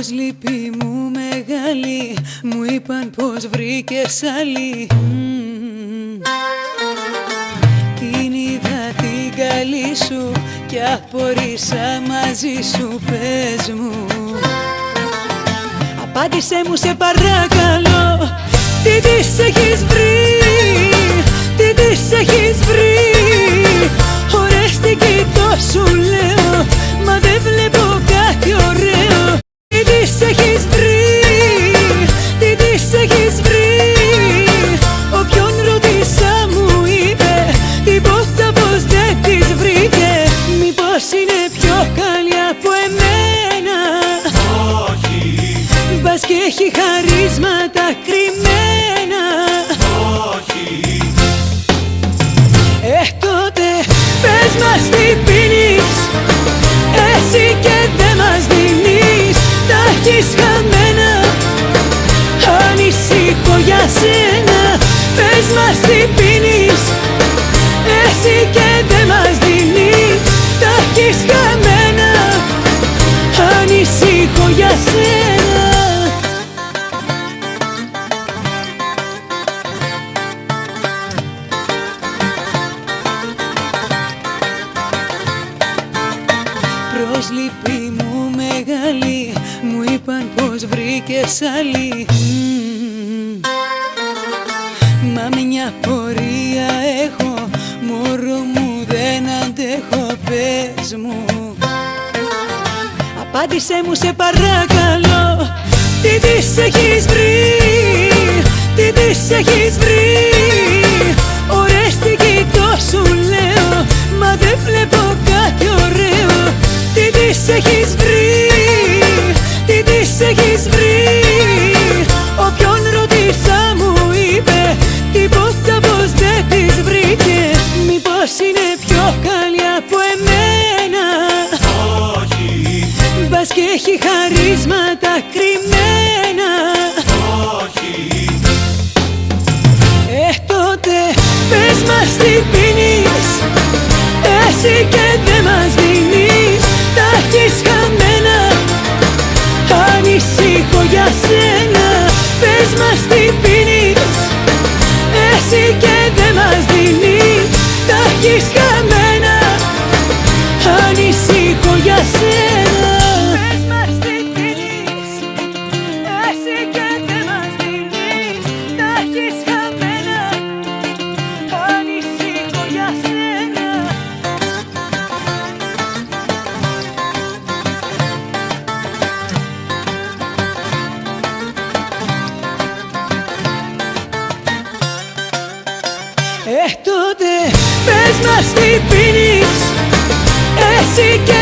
Προσλήπη μου μεγάλη, μου είπαν πως βρήκες άλλη. Την είδα την καλή σου κι απορρίσα μαζί σου, πες μου. Απάντησέ μου σε παρακαλώ, τι της έχεις βρει, τι της έχεις βρει. Ωραίες την κοιτώ σου λέω, μα δεν βλέπω κάτι ωραίο. Τι της έχεις βρει, τι της έχεις βρει. Όποιον ρώτησα μου είπε τίποτα πως δεν της βρήκε. Μήπως είναι πιο καλή από εμένα? Όχι. Μπας και έχει χαρίσματα κρυμμένα? Όχι. Τότε πες μας τι πίνεις, εσύ και δεν μας δίνεις. Τα έχεις χαμένα, ανησυχώ για σένα. Πες μας τι πίνεις, εσύ και δεν μας δίνεις. Τα έχεις χαμένα, ανησυχώ για σένα. Προσλήπη μου μεγάλη, μου είπαν πως βρήκες άλλη. Μα μια πορεία έχω, μωρό μου δεν αντέχω, πες μου. Απάντησέ μου σε παρακαλώ, τι της έχεις βρει, τι της έχεις βρει. Ωραίες την κοιτώ σου λέω, μα δεν βλέπω κάτι ωραίο. Τι της έχεις βρει, τι της έχεις βρει. Όποιον ρώτησα μου είπε τίποτα πως δεν της βρήκε. Μήπως είναι πιο καλή από εμένα? Όχι. Μπας και έχει χαρίσματα κρυμμένα? Όχι. Τότε πες μας τι πίνεις, εσύ και δεν μας δίνεις. Τα έχεις χαμένα, ανησυχώ για σένα. Πες μας τι πίνεις, εσύ και δεν μας δίνεις. Τα έχεις χαμένα, ανησυχώ για σένα. Πες μας τι πίνεις, εσύ και δεν μας δίνεις. Τα έχεις χαμένα, ανησυχώ για σένα. Τότε πες μας τι πίνεις, εσύ και